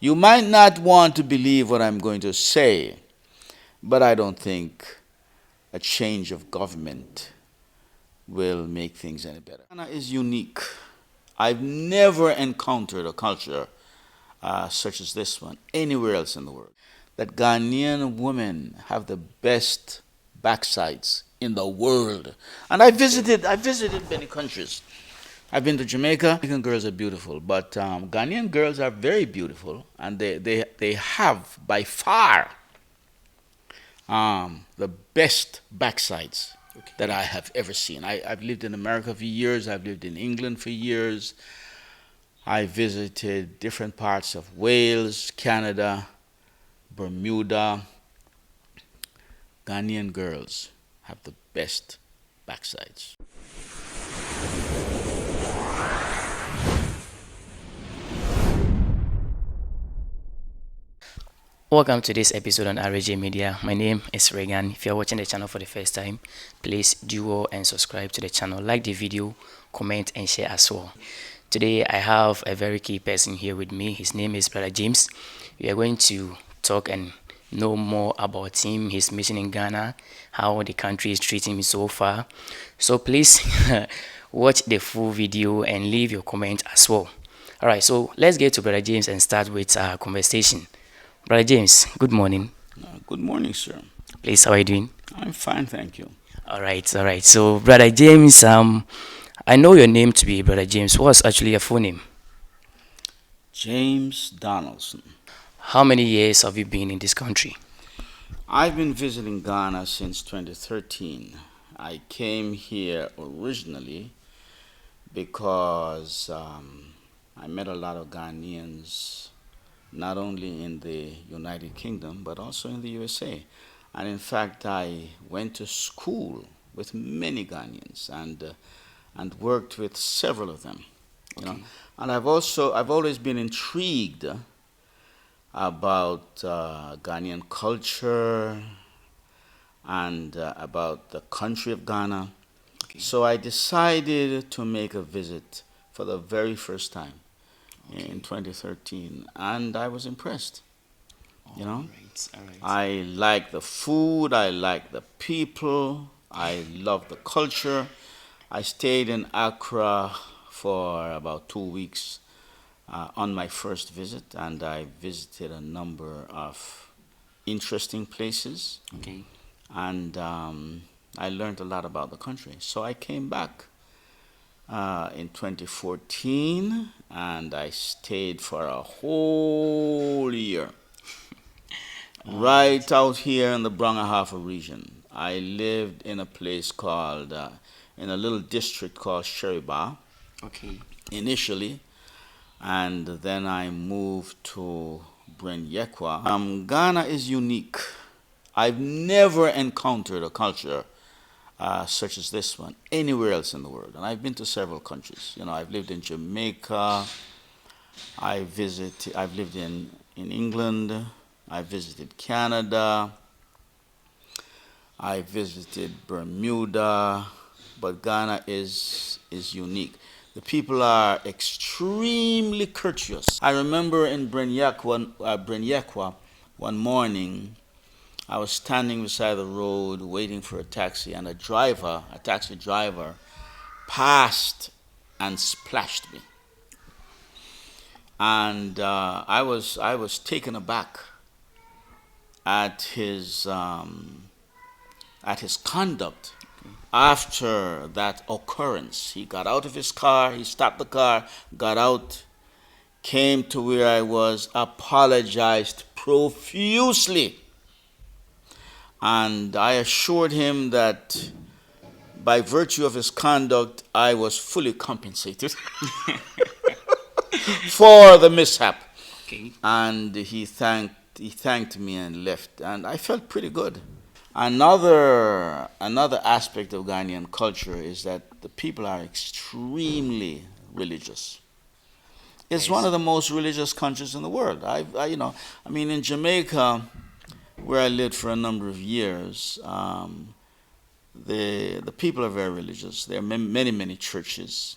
You might not want to believe what I'm going to say, but I don't think a change of government will make things any better. Ghana is unique. I've never encountered a culture such as this one anywhere else in the world. That Ghanaian women have the best backsides in the world. And I visited many countries. I've been to Jamaica. Jamaican girls are beautiful, but Ghanaian girls are very beautiful, and they have by far the best backsides that I have ever seen. I've lived in America for years. I've lived in England for years. I visited different parts of Wales, Canada, Bermuda. Ghanaian girls have the best backsides. Welcome to this episode on RJ Media. My name is Regan. If you're watching the channel for the first time, please do well and subscribe to the channel. Like the video, comment and share as well. Today I have a very key person here with me. His name is Brother James. We are going to talk and know more about him, his mission in Ghana, how the country is treating him so far. So please watch the full video and leave your comment as well. Alright, so let's get to Brother James and start with our conversation. Brother James, good morning. Good morning, sir. Please, how are you doing? I'm fine, thank you. All right. So, Brother James, I know your name to be Brother James. What's actually your full name? James Donaldson. How many years have you been in this country? I've been visiting Ghana since 2013. I came here originally because I met a lot of Ghanaians, not only in the United Kingdom, but also in the USA. And in fact, I went to school with many Ghanaians and worked with several of them. You know, and I've always been intrigued about Ghanaian culture and about the country of Ghana. So I decided to make a visit for the very first time in 2013, and I was impressed. You know, All right. I like the food, I like the people, I love the culture. I stayed in Accra for about 2 weeks on my first visit, and I visited a number of interesting places, Okay. and I learned a lot about the country. So I came back in 2014, and I stayed for a whole year right out here in the Brangahaffa region. I lived in a place called, in a little district called Sheriba Okay. initially, and then I moved to Brenyekwa. Ghana is unique. I've never encountered a culture such as this one anywhere else in the world. And I've been to several countries. You know, I've lived in Jamaica. I've lived in England. I visited Canada. I visited Bermuda. But Ghana is unique. The people are extremely courteous. I remember in Brenyekwa one morning, I was standing beside the road waiting for a taxi, and a taxi driver, passed and splashed me. And I was taken aback at his conduct after that occurrence. He got out of his car, he stopped the car, got out, came to where I was, apologized profusely. And I assured him that by virtue of his conduct, I was fully compensated for the mishap. Okay. And he thanked me and left, and I felt pretty good. Another aspect of Ghanaian culture is that the people are extremely religious. It's one of the most religious countries in the world. In Jamaica, where I lived for a number of years, the people are very religious. There are many churches.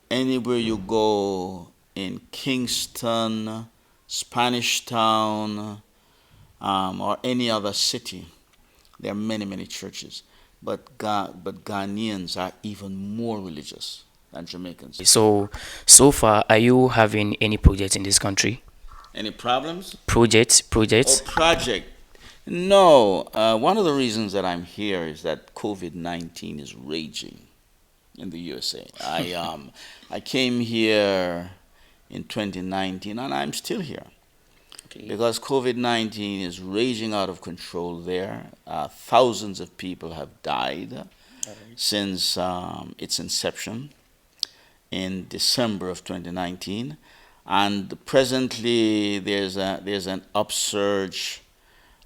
Anywhere you go in Kingston, Spanish Town, or any other city. There are many, many churches. But Ghanaians are even more religious than Jamaicans. So far, are you having any projects in this country? Any problems? Projects? Project. No. One of the reasons that I'm here is that COVID-19 is raging in the USA. I came here in 2019 and I'm still here Okay. because COVID-19 is raging out of control there. Thousands of people have died since its inception in December of 2019, and presently there's an upsurge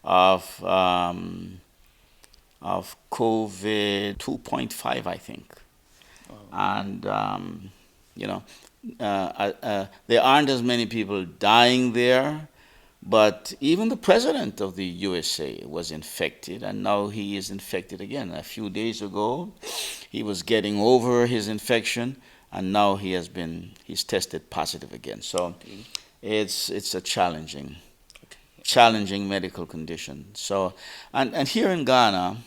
of COVID 2.5, I think, and you know there aren't as many people dying there, but even the president of the USA was infected, and now he is infected again. A few days ago, he was getting over his infection, and now he's tested positive again. So Okay. it's a challenging Okay. medical condition. So and here in Ghana,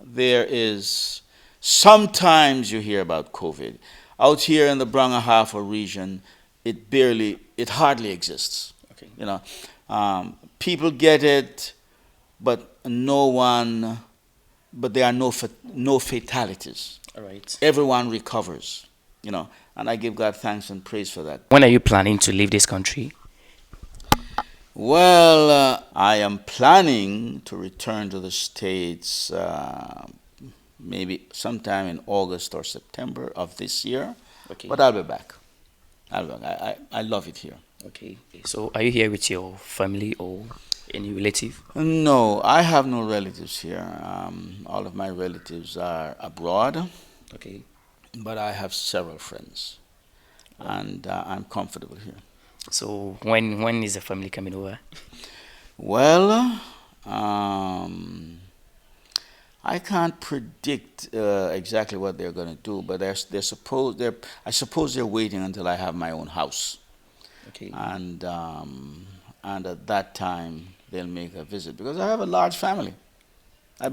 there is sometimes you hear about COVID. Out here in the Branga region, it hardly exists. Okay. You know, people get it, but no one, but there are no fatalities. All right. Everyone recovers. And I give God thanks and praise for that. When are you planning to leave this country? Well, I am planning to return to the States maybe sometime in August or September of this year, Okay. but I'll be back. I love it here. Okay. So are you here with your family or any relative? No, I have no relatives here. All of my relatives are abroad, Okay. but I have several friends, and I'm comfortable here. So when is the family coming over? Well, I can't predict exactly what they're going to do, but I suppose they're waiting until I have my own house, Okay. and at that time they'll make a visit because I have a large family. I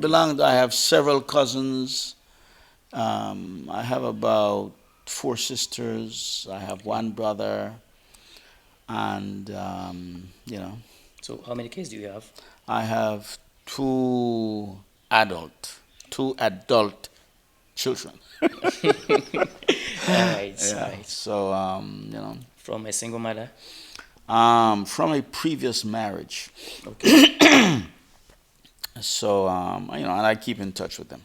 have several cousins. I have about 4 sisters. I have one brother, and So how many kids do you have? I have adult, two adult children. All right. All Yeah. right. So From a single mother? from a previous marriage. Okay. So and I keep in touch with them.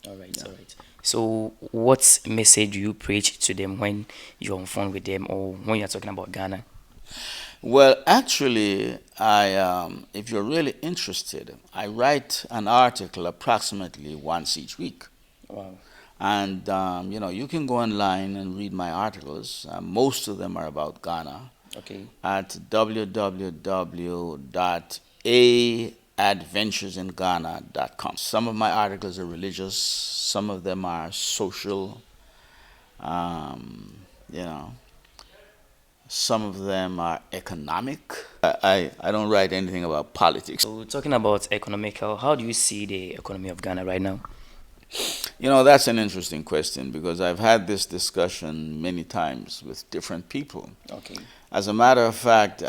All right. All right. So what message do you preach to them when you're on phone with them or when you're talking about Ghana? Well, actually, if you're really interested, I write an article approximately once each week. Wow. And you can go online and read my articles. Most of them are about Ghana Okay. at www.adventuresingghana.com. Some of my articles are religious, some of them are social, um, you know, some of them are economic. I don't write anything about politics. So talking about economical, how do you see the economy of Ghana right now? That's an interesting question because I've had this discussion many times with different people. Okay. As a matter of fact,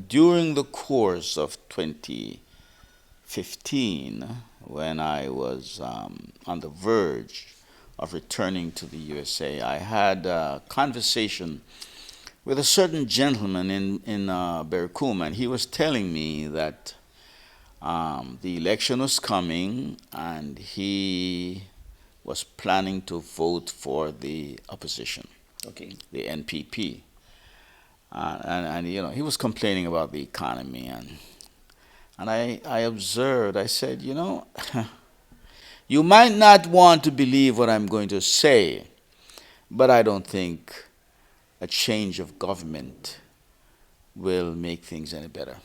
during the course of 2015, when I was on the verge of returning to the USA, I had a conversation with a certain gentleman in Berkum, and he was telling me that the election was coming, and he was planning to vote for the opposition, Okay. the NPP. And he was complaining about the economy, and I observed. I said, you might not want to believe what I'm going to say, but I don't think a change of government will make things any better.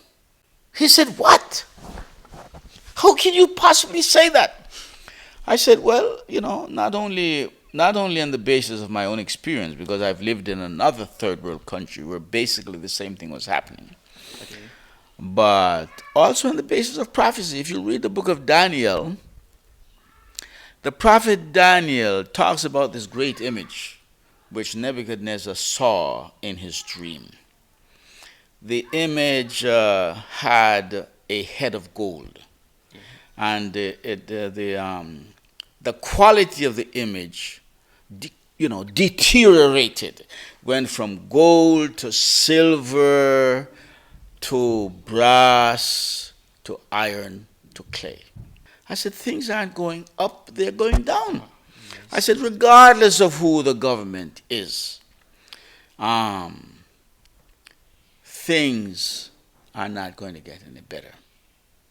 He said, what? How can you possibly say that? I said, well, not only not only on the basis of my own experience, because I've lived in another third world country where basically the same thing was happening, Okay. but also on the basis of prophecy. If you read the book of Daniel, the prophet Daniel talks about this great image which Nebuchadnezzar saw in his dream. The image had a head of gold, and the quality of the image, deteriorated, went from gold to silver to brass to iron to clay. I said, things aren't going up, they're going down. I said, regardless of who the government is, things are not going to get any better.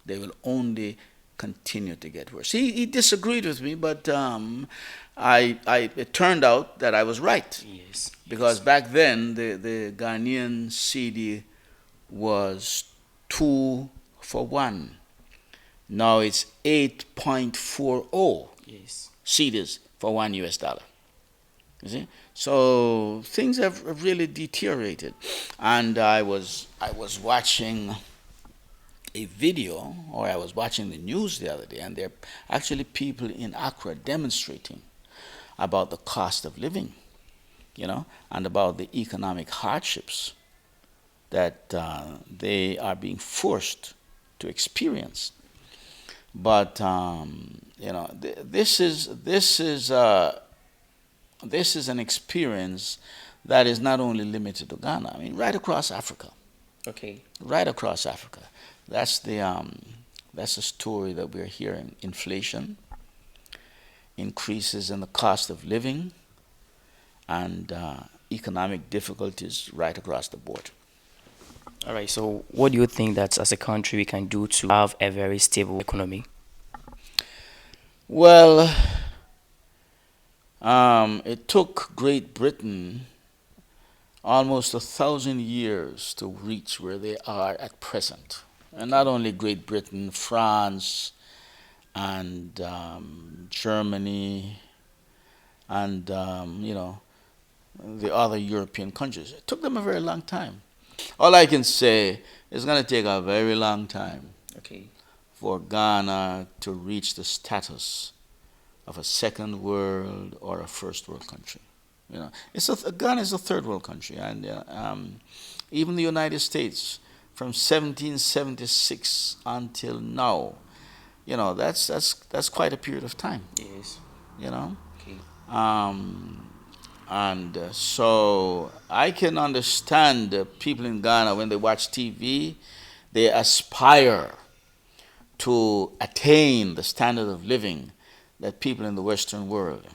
They will only continue to get worse. He disagreed with me, but it turned out that I was right. Yes. Because back then, the Ghanaian CD was 2 for 1. Now it's 8.40 Yes. cedis for $1. You see? So things have really deteriorated. And I was watching a video, or I was watching the news the other day, and there are actually people in Accra demonstrating about the cost of living, and about the economic hardships that they are being forced to experience. But this is an experience that is not only limited to Ghana. I mean, right across Africa. Okay. Right across Africa. That's the story that we're hearing. Inflation, increases in the cost of living, and economic difficulties right across the board. All right. So, what do you think that as a country we can do to have a very stable economy? Well, it took Great Britain almost 1,000 years to reach where they are at present. And not only Great Britain, France, and Germany, and the other European countries. It took them a very long time. All I can say, it's going to take a very long time Okay. for Ghana to reach the status of a second world or a first world country. Ghana is a third world country, and even the United States, from 1776 until now, that's quite a period of time. Yes. Okay. So I can understand people in Ghana when they watch TV, they aspire to attain the standard of living that people in the Western world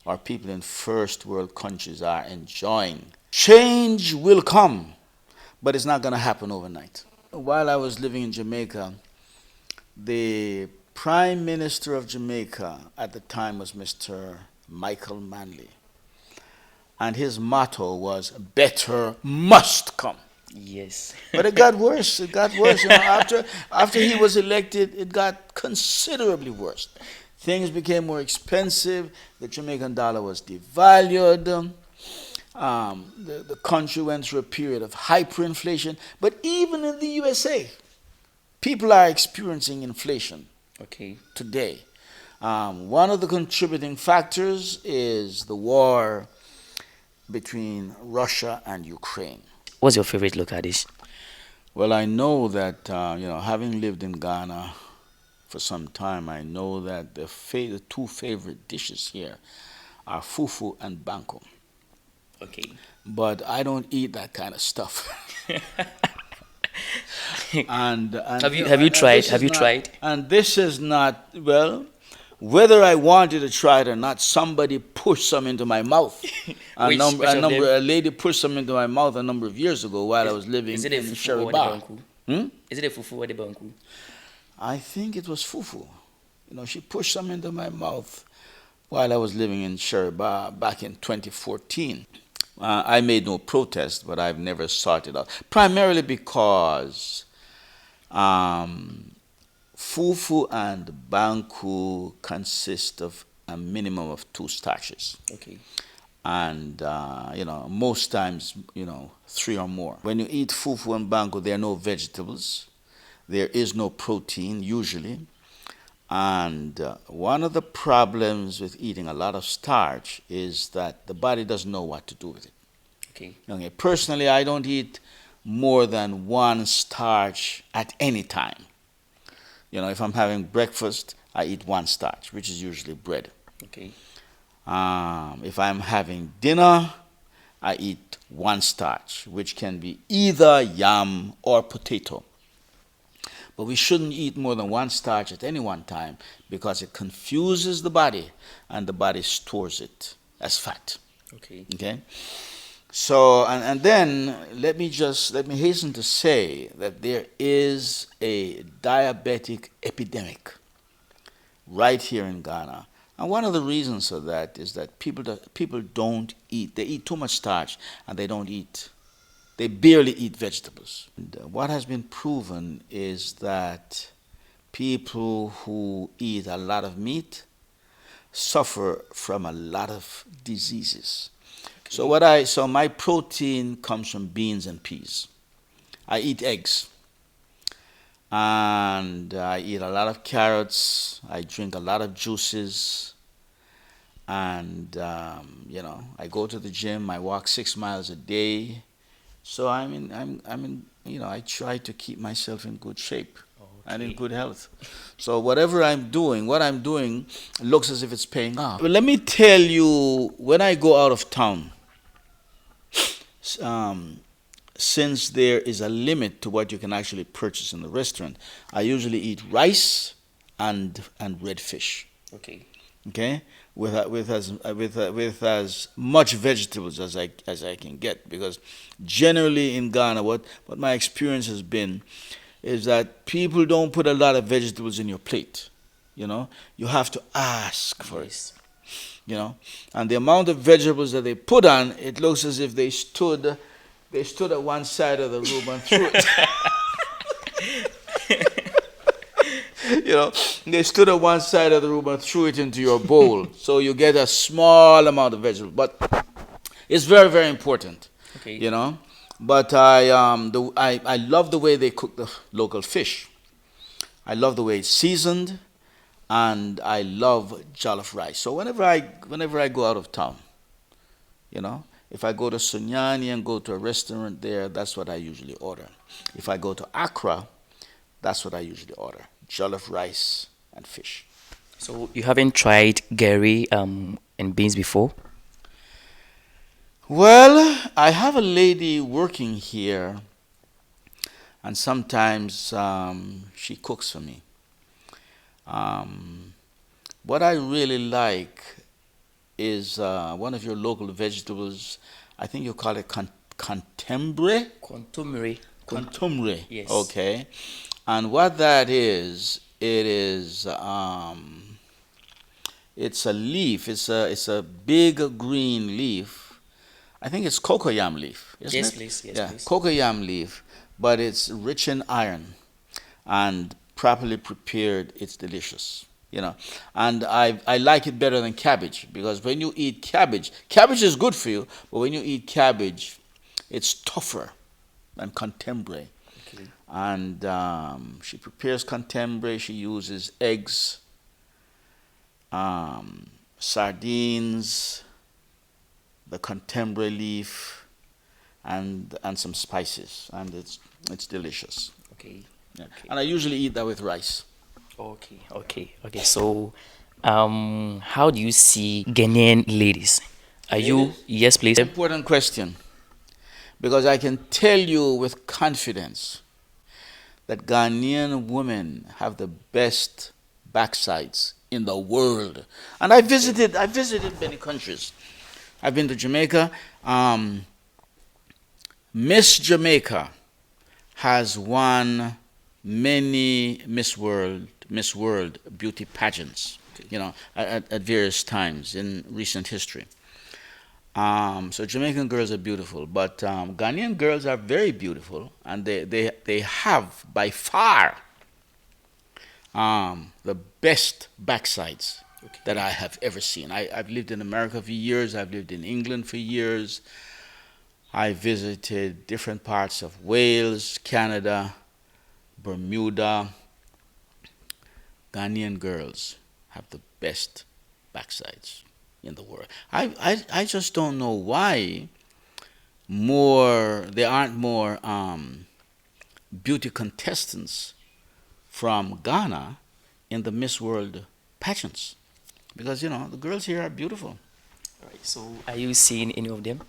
or people in first world countries are enjoying. Change will come, but it's not going to happen overnight. While I was living in Jamaica, the Prime Minister of Jamaica at the time was Mr. Michael Manley. And his motto was, better must come. Yes. But it got worse. It got worse. After he was elected, it got considerably worse. Things became more expensive. The Jamaican dollar was devalued. The country went through a period of hyperinflation. But even in the USA, people are experiencing inflation. Okay. Today. One of the contributing factors is the war between Russia and Ukraine. What's your favorite local dish? Well, I know that, having lived in Ghana for some time, I know that the two favorite dishes here are fufu and banku. Okay. But I don't eat that kind of stuff. and Have you tried? Have you tried? And this is not, well, whether I wanted to try it or not, somebody pushed some into my mouth. A lady pushed some into my mouth a number of years ago while I was living in Sherry Bar. Is it a fufu or the banku? I think it was fufu. She pushed some into my mouth while I was living in Sherry Bar back in 2014. I made no protest, but I've never sought it out. Primarily because fufu and banku consist of a minimum of 2 starches. Okay. And most times 3 or more. When you eat fufu and banku, there are no vegetables, there is no protein usually, and one of the problems with eating a lot of starch is that the body doesn't know what to do with it. Okay, personally, I don't eat more than 1 starch at any time. If I'm having breakfast, I eat 1 starch, which is usually bread. Okay. If I'm having dinner, I eat 1 starch, which can be either yam or potato. But we shouldn't eat more than 1 starch at any one time because it confuses the body and the body stores it as fat. Okay. Okay? So, and then let me hasten to say that there is a diabetic epidemic right here in Ghana. And one of the reasons for that is that people don't eat. They eat too much starch and they barely eat vegetables. And what has been proven is that people who eat a lot of meat suffer from a lot of diseases. Okay. So my protein comes from beans and peas. I eat eggs. And I eat a lot of carrots. I drink a lot of juices. And I go to the gym. I walk 6 miles a day. So I try to keep myself in good shape. Okay. And in good health. So what I'm doing looks as if it's paying off. But let me tell you, when I go out of town, since there is a limit to what you can actually purchase in the restaurant, I usually eat rice and red fish. Okay. Okay, with as much vegetables as I can get, because generally in Ghana, what my experience has been is that people don't put a lot of vegetables in your plate. You have to ask for it. And the amount of vegetables that they put on, it looks as if they stood at one side of the room and threw it. They stood at one side of the room and threw it into your bowl. So you get a small amount of vegetables. But it's very, very important. Okay. But I love the way they cook the local fish. I love the way it's seasoned, and I love jollof rice. So whenever I go out of town, if I go to Sunyani and go to a restaurant there, that's what I usually order. If I go to Accra, that's what I usually order: jollof rice and fish. So you haven't tried gari and beans before? Well, I have a lady working here, and sometimes she cooks for me. What I really like is one of your local vegetables. I think you call it contemporary. Contemporary. Yes. Okay. And what that is, it's a leaf. It's a big green leaf. I think it's cocoyam leaf, isn't it? Please. Yes, yeah, please. Cocoyam leaf, but it's rich in iron, and properly prepared, it's delicious. And I like it better than cabbage, because when you eat cabbage is good for you, but when you eat cabbage, it's tougher than contemporary. Okay. And she prepares contemporary. She uses eggs, sardines, the contemporary leaf, and some spices, and it's delicious. Okay. Yeah. Okay. And I usually eat that with rice. Okay. So, how do you see Ghanaian ladies? Are you? Yes, please. Important question, because I can tell you with confidence that Ghanaian women have the best backsides in the world. And I visited many countries. I've been to Jamaica. Miss Jamaica has won many Miss World beauty pageants, at various times in recent history. So Jamaican girls are beautiful, but Ghanaian girls are very beautiful, and they have by far the best backsides that I have ever seen. I've lived in America for years. I've lived in England for years. I visited different parts of Wales, Canada, Bermuda. Ghanaian girls have the best backsides in the world. I just don't know why there aren't more beauty contestants from Ghana in the Miss World pageants. Because, the girls here are beautiful. All right. So, are you seeing any of them?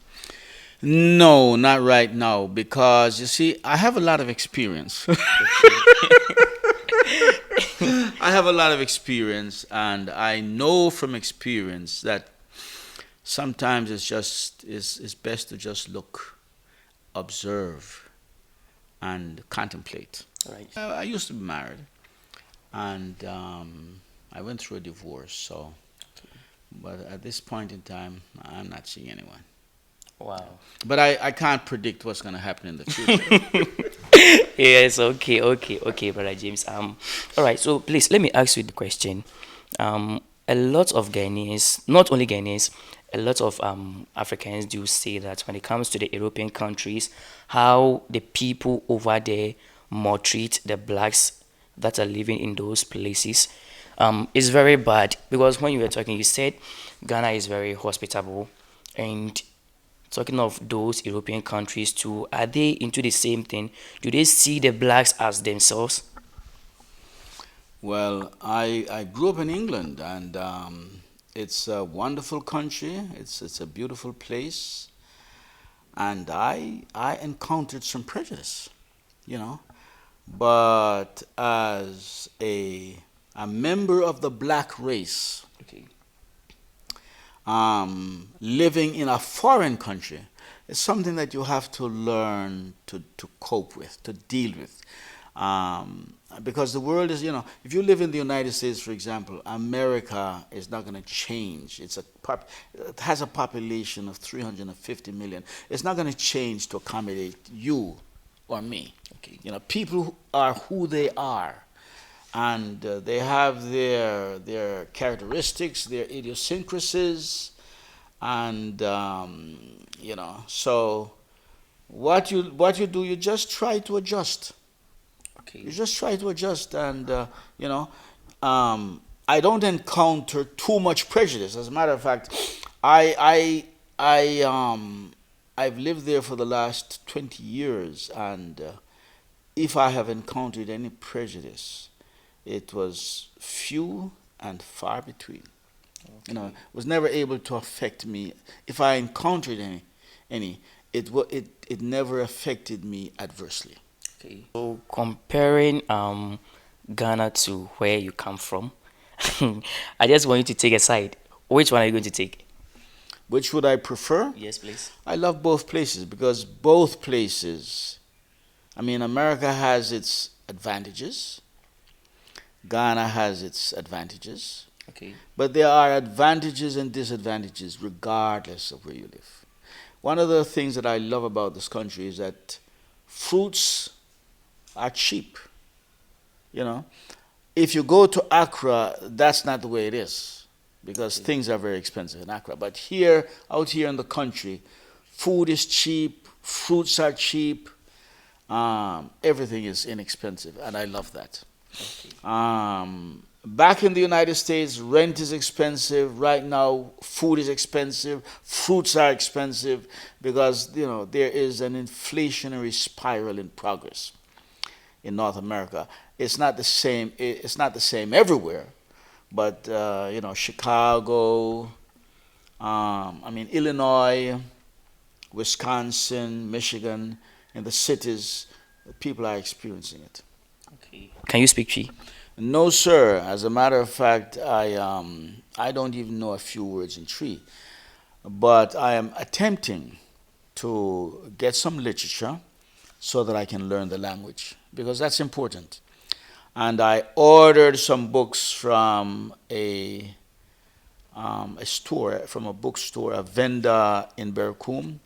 No, not right now, because you see, I have a lot of experience. I have a lot of experience, and I know from experience that sometimes it's best to just look, observe, and contemplate. All right. I used to be married, and I went through a divorce. So, but at this point in time, I'm not seeing anyone. Wow. But I can't predict what's going to happen in the future. Yes, okay, brother James. All right. So please let me ask you the question. A lot of Ghanaians, not only Ghanaians, a lot of Africans do say that when it comes to the European countries, how the people over there maltreat the blacks that are living in those places is very bad. Because when you were talking, you said Ghana is very hospitable, and talking of those European countries too, are they into the same thing? Do they see the blacks as themselves? Well, I grew up in England, and it's a wonderful country. It's a beautiful place, and I encountered some prejudice, you know. But as a member of the black race, Okay. living in a foreign country, it's something that you have to learn to cope with, to deal with. Because the world is, if you live in the United States, for example, America is not going to change. It has a population of 350 million. It's not going to change to accommodate you or me. Okay. People are who they are, and they have their characteristics, their idiosyncrasies, and So what you do, you just try to adjust. Okay. You just try to adjust, and I don't encounter too much prejudice. As a matter of fact, I've lived there for the last 20 years, and if I have encountered any prejudice, it was few and far between. Okay. It was never able to affect me. If I encountered any, it never affected me adversely. Okay. So comparing Ghana to where you come from, I just want you to take a side. Which one are you going to take? Which would I prefer? Yes, please. I love both places, because both places, America has its advantages, Ghana has its advantages, Okay. but there are advantages and disadvantages regardless of where you live. One of the things that I love about this country is that fruits are cheap. If you go to Accra, that's not the way it is, because things are very expensive in Accra. But out here in the country, food is cheap, fruits are cheap, everything is inexpensive, and I love that. Okay. Back in the United States, rent is expensive. Right now, food is expensive, fruits are expensive, because there is an inflationary spiral in progress in North America. It's not the same. It's not the same everywhere, but Chicago, Illinois, Wisconsin, Michigan, in the cities, people are experiencing it. Okay. Can you speak Chi? No, sir. As a matter of fact, I don't even know a few words in Tree, but I am attempting to get some literature so that I can learn the language, because that's important. And I ordered some books from a store, from a bookstore, a vendor in Berkum.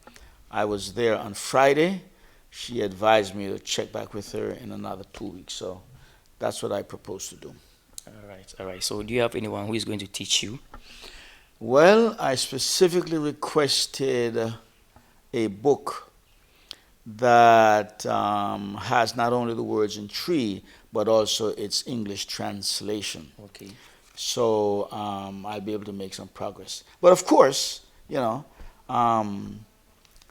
I was there on Friday. She advised me to check back with her in another 2 weeks. So that's what I propose to do. All right. So, do you have anyone who is going to teach you? Well, I specifically requested a book that has not only the words in tree, but also its English translation. Okay. So I'll be able to make some progress. But of course, um,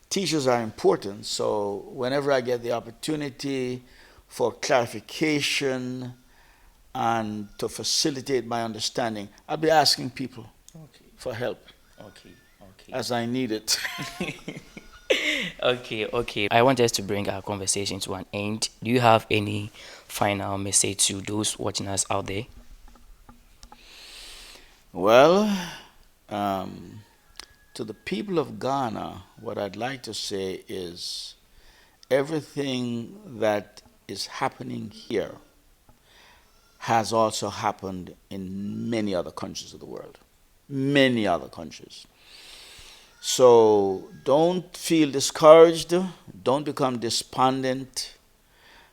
teachers are important. So whenever I get the opportunity for clarification and to facilitate my understanding, I'll be asking people Okay. for help Okay. Okay. as I need it. Okay. I want us to bring our conversation to an end. Do you have any final message to those watching us out there? Well, to the people of Ghana, what I'd like to say is everything that is happening here has also happened in many other countries of the world. Many other countries. So don't feel discouraged. Don't become despondent.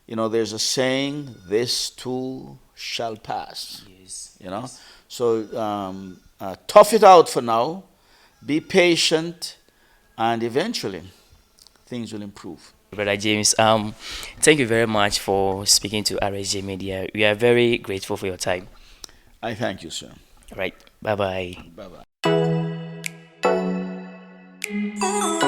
There's a saying, this too shall pass. Yes. Yes. So tough it out for now. Be patient, and eventually things will improve. Brother James, thank you very much for speaking to RSJ Media. We are very grateful for your time. I thank you, sir. All right. Bye bye. Bye bye.